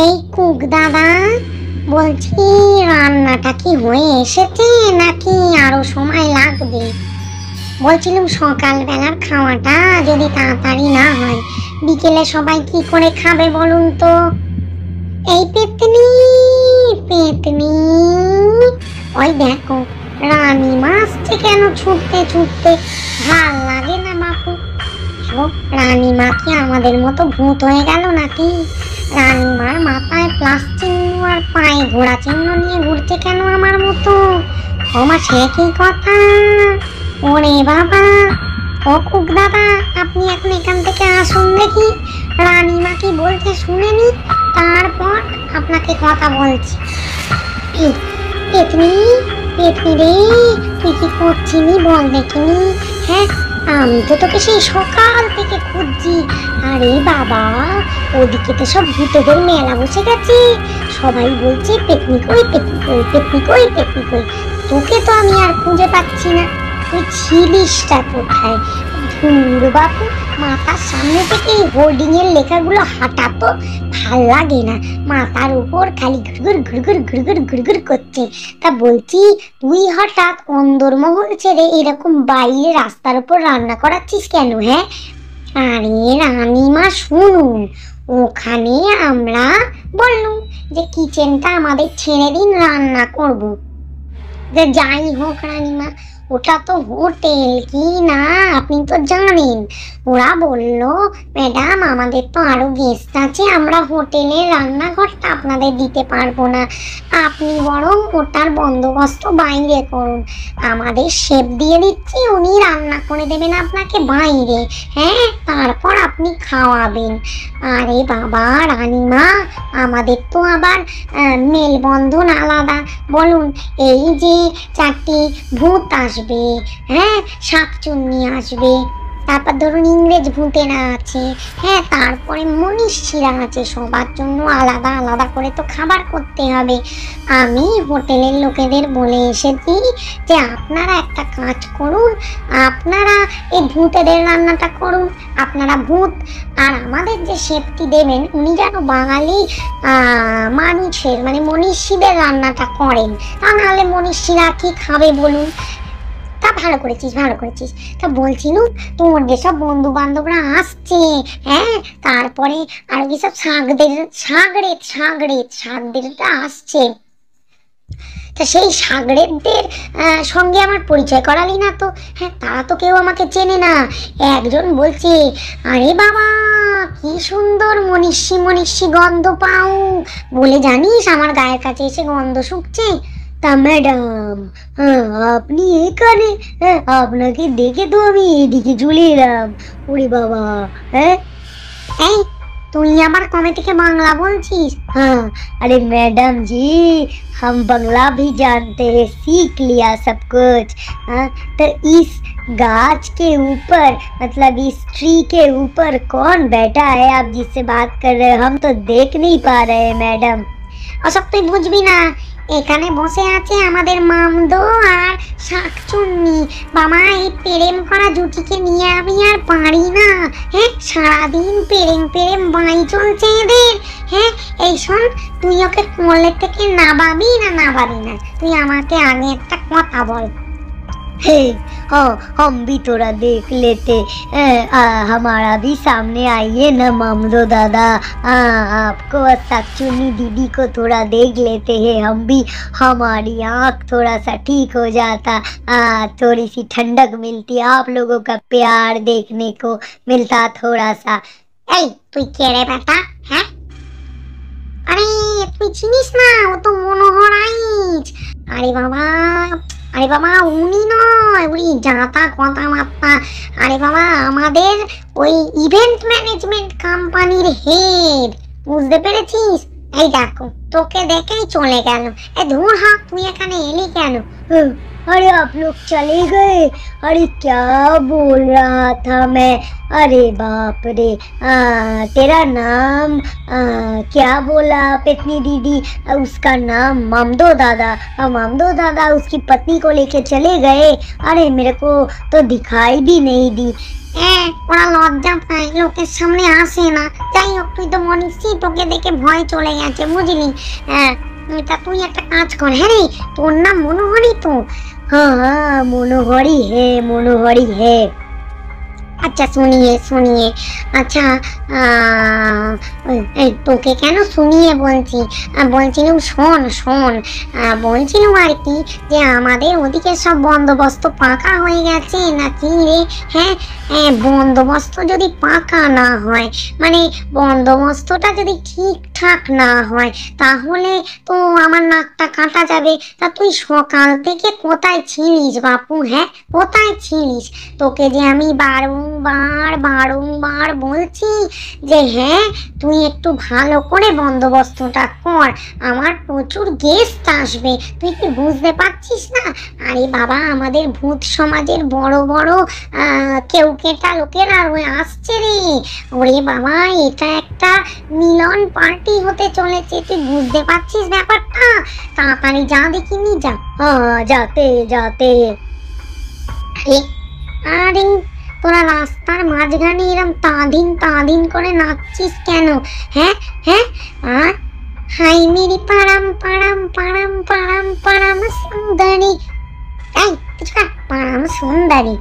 এই কুক দাদা, বলছি রান্নাটা কি হয়ে এসেছে নাকি আরো সময় লাগবে? বলছিলাম সকালবেলার খাওয়াটা যদি তাড়াতাড়ি না হয় বিকেলে সবাই কি করে খাবে বলুন তো? এই পেতনি, পেতনি, ওই দেখো রানীমা আসছে কেন ছুটতে ছুটতে। ভাল লাগে না বাপু। রানীমা কি আমাদের মতো ভূত হয়ে গেল নাকি? রানীমার মাথায় প্লাস চিহ্ন আর পায়ে ঘোড়া চিহ্ন নিয়ে ঘুরছে কেন আমার মতো? ওমা সে কি কথা! ওরে বাবা! ও কুক দাদা, আপনি এখন এখান থেকে আসুন দেখি, রানীমা কি বলছে শুনে নি, তারপর আপনাকে কথা বলছি। পেতনি, পেতনি রে, তুই কি করছিনি বল দেখিনি? হ্যাঁ, আমি তো তোকে সেই সকাল থেকে খুঁজছি। আরে বাবা, ওদিকে তো সব ভূতেদের মেলা বসে গেছে। সবাই বলছে পেতনি কই, পেতনি কই, পেতনি কই, পেতনি কই। তোকে তো আমি আর খুঁজে পাচ্ছি না। তুই ছিলিসটা কোথায়? ধুর বাপু, মাথার সামনে থেকে এই হোর্ডিং এর লেখাগুলো হাঁটাতো ভাল লাগে না। মাথার উপর খালি ঘুরঘুর ঘুরঘুর ঘুরঘুর ঘুরঘুর করছে। তা বলছি, তুই হঠাৎ অন্দরমহল ছেড়ে এরকম বাইরে রাস্তার উপর রান্না করাচ্ছিস কেন? হ্যাঁ, আরে রানীমা শুনুন, ওখানে আমরা বললুম যে কিচেনটা আমাদের ছেড়ে দিন, রান্না করব। যে যাই হোক রানীমা, ওটা তো হোটেল কি না আপনি তো জানেন। ওরা বলল, ম্যাডাম আমাদের তো আরো গেস্ট আছে, আমরা হোটেলের রান্নাঘরটা আপনাদের দিতে পারবো না, আপনি বরং ওটার বন্দোবস্ত বাইরে করুন, আমাদের শেফ দিয়ে দিচ্ছি, উনি রান্না করে দেবেন আপনাকে বাইরে। হ্যাঁ, তারপর আপনি খাওয়াবেন। আরে বাবা রানীমা, আমাদের তো আবার মেলবন্ধন আলাদা। বলুন, এই যে চারটি ভূত আসবে, হ্যাঁ, শাকচুন্নি আসবে, তারপর ধরুন ইংরেজ ভূতেরা আছে, হ্যাঁ, তারপরে মনীষীরা আছে, সবার জন্য আলাদা আলাদা করে তো খাবার করতে হবে। আমি হোটেলের লোকেদের বলে এসেছি যে আপনারা একটা কাজ করুন, আপনারা এই ভূতেদের রান্নাটা করুন, আপনারা ভূত, আর আমাদের যে শেফটি দেবেন উনি যেন বাঙালি মানুষের মানে মনীষীদের রান্নাটা করেন। তা নাহলে মনীষীরা কি খাবে বলুন? তা ভালো করেছিস, ভালো করেছিস। তা বলছিলুম, তোর যেসব বন্ধু বান্ধবরা আসছে, হ্যাঁ, তারপরে আরো যেসব শাগরেদটা আসছে, তা সেই সাগরেদদের সঙ্গে আমার পরিচয় করালি না তো। হ্যাঁ, তারা তো কেউ আমাকে চেনে না। একজন বলছে, আরে বাবা কি সুন্দর মনীষী মনীষী গন্ধ পাও, বলে জানিস আমার গায়ের কাছে এসে গন্ধ শুকছে। তা ম্যাডাম, আপনি এখানে? হ্যাঁ, আপনাকে দেখে তো আমি এদিকে চলে এলাম। ওরে বাবা! হ্যাঁ, এই তুই আবার কবে থেকে বাংলা বলছিস? हाँ, अरे मैडम जी, हम बंगला भी जानते हैं, सीख लिया सब कुछ। हाँ, तो इस गाछ के ऊपर मतलब इस ट्री के ऊपर कौन बैठा है आप जिससे बात कर रहे हैं? हम तो देख नहीं पा रहे हैं मैडम। ওসব তুই বুঝবি না, এখানে বসে আছে আমাদের মামদো আর শাকচুন্নি। বাবা, এই প্রেম করা জুটিকে নিয়ে আমি আর পারি না। হ্যাঁ, সারাদিন প্রেম বাই চলছে এদের। হ্যাঁ, এই শোন, তুই ওকে কোলের থেকে নাবাবি না, তুই আমাকে আগে একটা কথা বল। हे, हाँ, हम भी थोड़ा देख लेते। हमारा भी सामने आइए न मामदो दादा। आपको और शाकचुन्नी दीदी को थोड़ा देख लेते हैं हम भी, हमारी आँख थोड़ा सा ठीक हो जाता, थोड़ी सी ठंडक मिलती, आप लोगों का प्यार देखने को मिलता थोड़ा सा। এই তুই কে রে বেটা? হ্যাঁ, আরে তুই চিনিস না, ও তো মনোহর আইচ। আরে বাবা, আরে বাবা, উনি নয়, উনি জাতা কথাবার্তা। আরে বাবা, আমাদের ওই ইভেন্ট ম্যানেজমেন্ট কোম্পানির হেড, বুঝতে পেরেছিস? এই দেখো, তোকে দেখেই চলে গেল। এই ধুর হা, তুই এখানে এলি কেন? अरे आप लोग चले गए? अरे क्या बोल रहा था मैं? अरे बाप रे! तेरा नाम क्या बोला पेतनी दीदी? उसका नाम मामदो दादा। मामदो दादा उसकी पत्नी को लेके चले गए। अरे मेरे को तो दिखाई भी नहीं दी। হ্যাঁ, ওরা লজ্জা পায়, লোকের সামনে আসে না। যাই হোক, তুই তো মনীষী, তোকে দেখে ভয় চলে গেছে, বুঝলি? হ্যাঁ, তা তুই একটা কাজ কর। হ্যাঁ রে, তোর নাম মনোহরি তো? হ্যাঁ হ্যাঁ, মনোহরি হে, মনোহরি হে। আচ্ছা শুনিয়ে শুনিয়ে, আচ্ছা এই তোকে কেন শুনিয়ে বলছি, বলছিলাম শোন শোন, বলছিলাম আর কি, যে আমাদের ওদিকে সব বন্দোবস্ত পাকা হয়ে গেছে নাকি রে? হ্যাঁ, বন্দোবস্ত যদি পাকা না হয়, মানে বন্দোবস্তটা যদি ঠিকঠাক না হয়, তাহলে তো আমার নাকটা কাটা যাবে। তা তুই সকাল থেকে কোথায় ছিলিস বাপু? হ্যাঁ, কোথায় ছিলিস? তোকে যে আমি বারংবার বারংবার বলছি যে হ্যাঁ, তুই একটু ভালো করে বন্দোবস্তটা কর, আমার প্রচুর গেস্ট আসবে, তুই কি বুঝতে পারছিস না? আরে বাবা, আমাদের ভূত সমাজের বড় বড় কেউ কেটা লোকেরা আসছে রে। ওরে বাবা, এটা একটা মিলন পার্টি হতে চলেছে, তুই বুঝতে পারছিস ব্যাপারটা? তাড়াতাড়ি যা দেখিনি, যা। যাতে যাতে। আরে তোরা রাস্তার মাঝখানে এরম তাঁদিন করে নাচছিস কেন? হ্যাঁ হ্যাঁ, আর হাই মেরি পারাম পারাম পারাম পারাম পারাম সুন্দরী। এই কিছুটা পারাম সুন্দরী,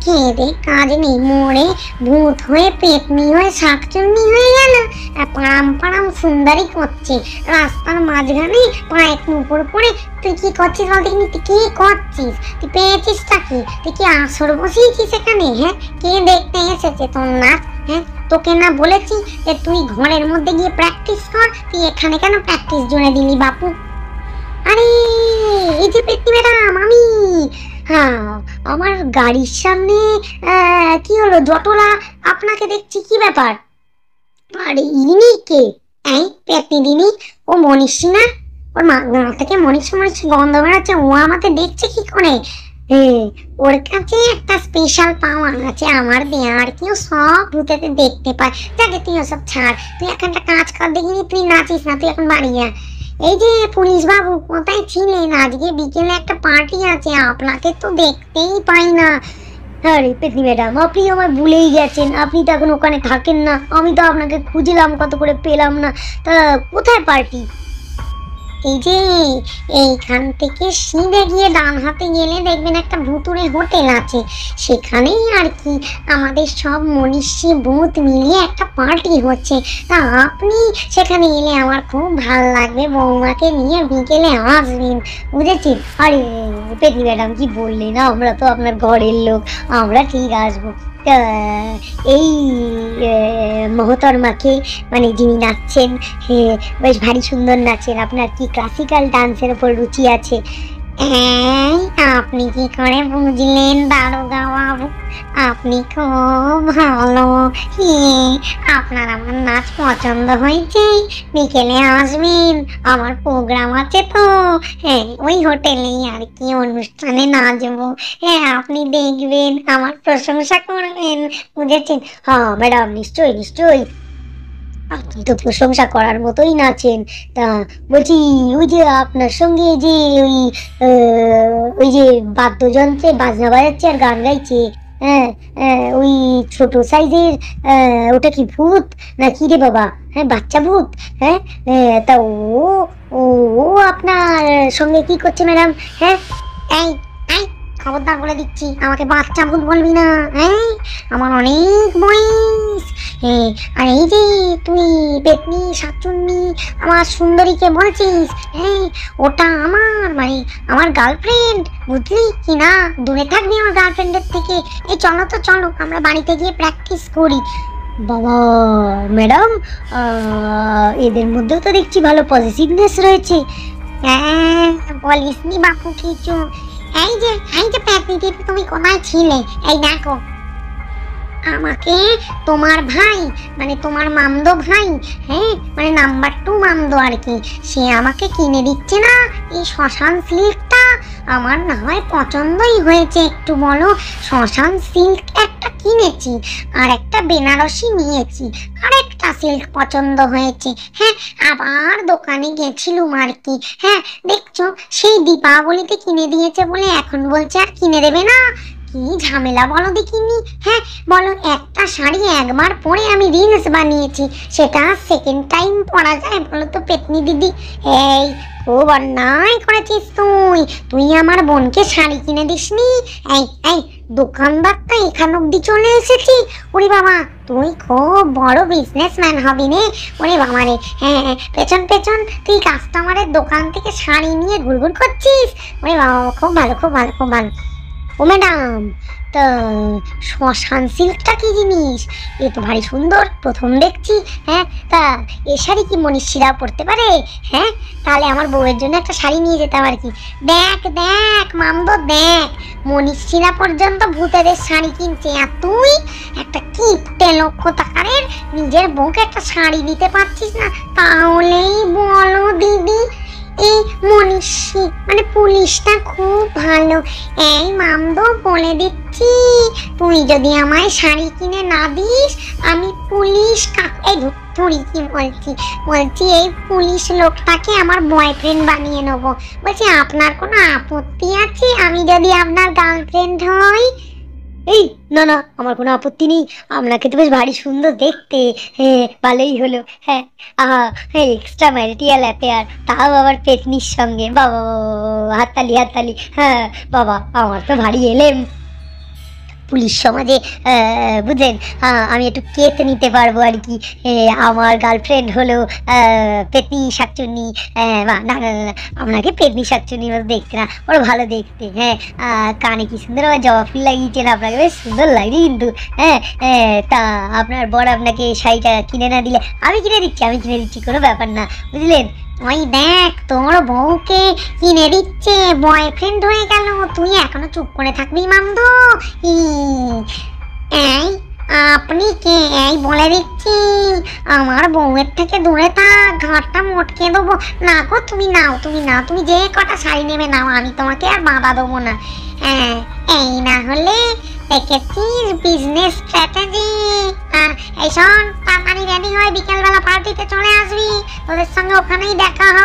খেয়ে কাজ নেই, মরে ভূত হয়ে পেতনি হয়ে শাকচুন্নি হয়ে গেল, পারাম পারাম সুন্দরী করছে রাস্তার মাঝখানে পায়ের উপর পড়ে। তুই কি করছিস বল দেখিনি? তুই কি করছিস? তুই পেয়েছিসটা কি? তুই কি আসর বসিয়েছিস এখানে? হ্যাঁ, কে দেখতে এসেছে তোর নাচ? হ্যাঁ, তোকে না বলেছি যে তুই ঘরের মধ্যে গিয়ে প্র্যাকটিস কর? তুই এখানে কেন প্র্যাকটিস জুড়ে দিলি বাপু? আরে এই যে পেতনি ম্যাডাম, আমি। হ্যাঁ, আমার গাড়ির সামনে কি হলো জটলা, আপনাকে দেখছি, কি ব্যাপার? আরে ইনি কে? এই পেতনি দিনি, ও মনীষী না? ওর মা থেকে মনীষী মনীষী গন্ধ বেড়াচ্ছে, ও আমাকে দেখছে কি করে? ওর কাছে একটা স্পেশাল পাওয়ার আছে আমার দেয়ার, কেউ সব ভূতেতে দেখতে পায়। যাকে তুই ওসব ছাড়, তুই এখন একটা কাজ কর দেখিনি, তুই নাচিস না, তুই এখন বাড়ি যা। এই যে পুলিশ বাবু, কোথায় ছিলেন? আজকে বিকেলে একটা পার্টি আছে, আপনাকে তো দেখতেই পাই না। আরে পেতনি ম্যাডাম, আপনি আমার ভুলেই গেছেন, আপনি তো এখন ওখানে থাকেন না, আমি তো আপনাকে খুঁজলাম কত করে, পেলাম না। তা কোথায় পার্টি? এই যে এইখান থেকে সিঁড়ে গিয়ে ডান হাতে গেলে দেখবেন একটা ভুতুড়ে হোটেল আছে, সেখানেই আর কি আমাদের সব মনীষী ভূত মিলিয়ে একটা পার্টি হচ্ছে। তা আপনি সেখানে এলে আমার খুব ভালো লাগবে, বৌমাকে নিয়ে বিকেলে আসবেন, বুঝেছেন? আরে পেতনি ম্যাডাম, কি বললেন? আমরা তো আপনার ঘরের লোক, আমরা ঠিক আসবো। এই মহতরমাকে, মানে যিনি নাচছেন, বেশ ভারী সুন্দর নাচেন, আপনার কি ক্লাসিক্যাল ডান্সের উপর রুচি আছে? আপনি কি করে বুঝলেন দারোগা বাবু? আপনি খুব ভালো। আপনার আমার নাচ পছন্দ হয়েছে, বিকেলে আসবেন, আমার প্রোগ্রাম আছে তো। হ্যাঁ, ওই হোটেলেই আর কি অনুষ্ঠানে নাচবো। হ্যাঁ, আপনি দেখবেন, আমার প্রশংসা করবেন, বুঝেছেন? হ্যাঁ ম্যাডাম, নিশ্চয়ই নিশ্চয়ই, আপনি তো প্রশংসা করার মতোই নাচেন। তা বলছি, ওই যে আপনার সঙ্গে যে ওই যে বাদ্যযন্ত্রে বাজনা বাজাচ্ছে আর গান গাইছে, হ্যাঁ, ওই ছোট সাইজের, ওটা কি ভূত না কি রে বাবা? হ্যাঁ, বাচ্চা ভূত। হ্যাঁ, তা ও ও আপনার সঙ্গে কি করছে ম্যাডাম? হ্যাঁ, এই এই খবরদার বলে দিচ্ছি, আমাকে বাচ্চা ভূত বলবি না। হ্যাঁ, আমার অনেক বয়স। হ্যাঁ, আর এই যে তুই পেতনি শাকচুন্নি আমার সুন্দরীকে বলছিস, হ্যাঁ, ওটা আমার, মানে আমার গার্লফ্রেন্ড, বুঝলি কি না? দূরে থাকবি আমার গার্লফ্রেন্ডের থেকে। এই চলো তো, চলো আমরা বাড়িতে গিয়ে প্র্যাকটিস করি। বাবা ম্যাডাম, এদের মধ্যেও তো দেখছি ভালো পজিটিভনেস রয়েছে। হ্যাঁ, বলিসনি বাপু কিছু। এই যে পেতনি দিদি, তুমি কোথায় ছিলে? এই দেখো, আমাকে তোমার ভাই, মানে তোমার মামদো ভাই, হ্যাঁ, মানে নাম্বার 2 মামদো আর কি, সে আমাকে কিনে দিচ্ছে না এই শ্মশান সিল্কটা। আমার না হয় পছন্দই হয়েছে, একটু বলো। শ্মশান সিল্ক একটা কিনেছি, আর একটা বেনারসি নিয়েছি, আর একটা সিল্ক পছন্দ হয়েছে। হ্যাঁ, আবার দোকানে গেছিলুম আর কি। হ্যাঁ, দেখছো, সেই দীপাবলিতে কিনে দিয়েছে বলে এখন বলছে আর কিনে দেবে না। কি ঝামেলা বলো দেখিনি। হ্যাঁ বলো, একটা শাড়ি একবার পরে আমি রিলস বানিয়েছি, সেটা সেকেন্ড টাইম পরা যায় বলো তো পেতনি দিদি? এই খুব অন্যায় করেছিস তুই। তুই আমার বোনকে শাড়ি কিনে দিসনি। এই এই দোকানদারটা এখান অব্দি চলে এসেছি। ওরে বাবা, তুই খুব বড় বিজনেসম্যান হবি রে। ওরে বাবা রে, হ্যাঁ হ্যাঁ, পেছন পেছন তুই কাস্টমারের দোকান থেকে শাড়ি নিয়ে ঘুরঘুর করছিস। ওরে বাবা, খুব ভালো খুব ভালো খুব ভালো। ও ম্যাডাম, তা শ্মশান সিল্কটা কি জিনিস? এ তো ভারী সুন্দর, প্রথম দেখছি। হ্যাঁ, তা এ শাড়ি কি মনীষীরা পরতে পারে? হ্যাঁ, তাহলে আমার বউয়ের জন্য একটা শাড়ি নিয়ে যেতাম আর কি। দেখ দেখ মামদো দেখ, মনীষীরা পর্যন্ত ভূতেদের শাড়ি কিনছে, আর তুই একটা কিপটে লক্ষ্য টাকারের নিজের বউকে একটা শাড়ি দিতে পারছিস না। তাহলেই বলো দিদি, এই মনীষী মানে পুলিশটা খুব ভালো। এই মামদো বলে দিচ্ছি, তুই যদি আমায় শাড়ি কিনে না দিস, আমি পুলিশ এই ধুরি কি বলছি এই পুলিশ লোকটাকে আমার বয়ফ্রেন্ড বানিয়ে নেবো। বলছি আপনার কোনো আপত্তি আছে আমি যদি আপনার গার্লফ্রেন্ড হই? এই না না, আমার কোনো আপত্তি নেই। আপনাকে তো বেশ ভারী সুন্দর দেখতে। হ্যাঁ, ভালোই হলো। হ্যাঁ, হ্যাঁ, এক্সট্রা ম্যারিটাল অ্যাফেয়ার, তাও আবার পেতনির সঙ্গে। বাবা, হাততালি হাততালি। হ্যাঁ বাবা, আমার তো ভারী এলেম পুলিশ সমাজে। বুঝলেন, আমি একটু কেত নিতে পারবো আর কি। আমার গার্লফ্রেন্ড হলো পেতনি শাকচুন্নি। না না না না, আপনাকে পেতনি শাকচুন্নির মতো দেখতে না, ওরা ভালো দেখতে। হ্যাঁ, কানে কি সুন্দর আমার জবা ফুল লাগিয়েছেন, আপনাকে বেশ সুন্দর লাগছে কিন্তু। হ্যাঁ, তা আপনার বর আপনাকে শাড়িটা কিনে না দিলে আমি কিনে দিচ্ছি, কোনো ব্যাপার না, বুঝলেন? ওই দেখ, তোর বউকে কিনে দিচ্ছে, বয়ফ্রেন্ড হয়ে গেল, তুই এখনো চুপ করে থাকবি মামদো? এই আপনি কে? এই বলে দিচ্ছি, আমার বউয়ের থেকে দূরে থাক, ঘরটা মটকে দেবো। না গো, তুমি নাও, তুমি যে কটা শাড়ি নেবে নাও, আমি তোমাকে আর বাধা দেবো না। হ্যাঁ, এই না হলে দেখেছিস বিজনেস স্ট্র্যাটেজি। এই শোন, তাড়াতাড়ি রেডি হয়, বিকেলবেলা পার্টিতে চলে আসবি, তোদের সঙ্গে ওখানেই দেখা হবে।